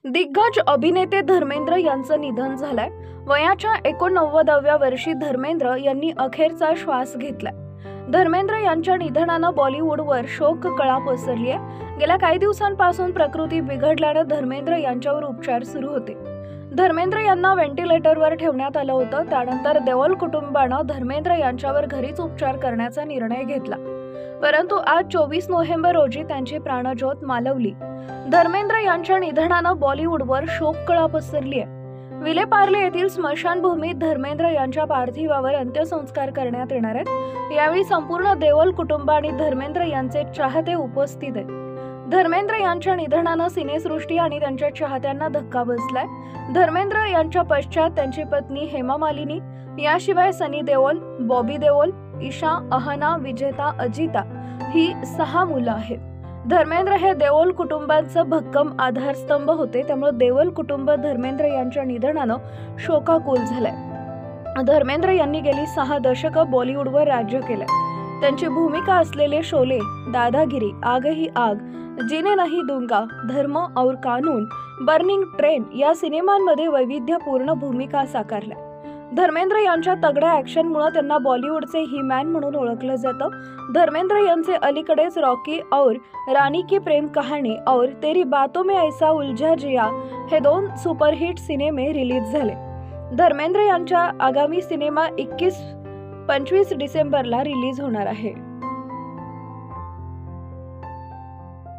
दिग्गज अभिनेते धर्मेंद्र यांचं निधन झालंय। वयाच्या 89व्या वर्षी धर्मेंद्र यांनी अखेरचा श्वास घेतलाय। धर्मेंद्र यांच्या निधनानं बॉलिवूडवर शोककळा पसरली आहे। गेल्या काही दिवसांपासून प्रकृती बिघडल्यानं धर्मेंद्र यांच्यावर उपचार सुरू होते। धर्मेंद्र यांना व्हेंटिलेटरवर ठेवण्यात आलं होतं। त्यानंतर देओल कुटुंबानं धर्मेंद्र यांच्यावर घरीच उपचार करण्याचा निर्णय घेतला, परंतु आज 24 नोव्हेंबर रोजी त्यांची प्राणज्योत मालवली। धर्मेंद्र यांच्या निधनानं बॉलिवूडवर शोककळा पसरली आहे। विलेपार्ले येथील स्मशानभूमीत धर्मेंद्र यांच्या पार्थिवावर अंत्यसंस्कार करण्यात येणार आहेत। यावेळी संपूर्ण देओल कुटुंब आणि धर्मेंद्र यांचे चाहते उपस्थित आहेत। धर्मेंद्र यांच्या निधनानं सिनेसृष्टी आणि त्यांच्या चाहत्यांना धक्का बसलाय। धर्मेंद्र यांच्या पश्चात त्यांची पत्नी हेमा मालिनी, याशिवाय सनी देओल, बॉबी देओल, ईशा, अहना, विजेता, अजिता ही 6 मुलं आहेत। धर्मेंद्र हे देओल कुटुंबाचं भक्कम आधारस्तंभ होते, त्यामुळे देओल कुटुंब धर्मेंद्र यांच्या निधनानं शोकाकुल झालंय। धर्मेंद्र यांनी गेली 6 दशकं बॉलिवूडवर राज्य केलंय। त्यांची भूमिका असलेले शोले, दादागिरी, आग ही आग, जीने नहीं दूंगा, धर्म और कानून, बर्निंग ट्रेन या सिनेमांमध्ये वैविध्यपूर्ण भूमिका साकारल्या। धर्मेंद्र यांच्या तगड्या ॲक्शनमुळे त्यांना बॉलिवूडचे ही मॅन म्हणून ओळखलं जातं। धर्मेंद्र यांचे अलीकडेच रॉकी और रानी की प्रेम कहाणी और तेरी बातों में ऐसा उलझा जिया हे 2 सुपरहिट सिनेमे रिलीज झाले। धर्मेंद्र यांचा आगामी सिनेमा 25 डिसेंबरला रिलीज होणार आहे।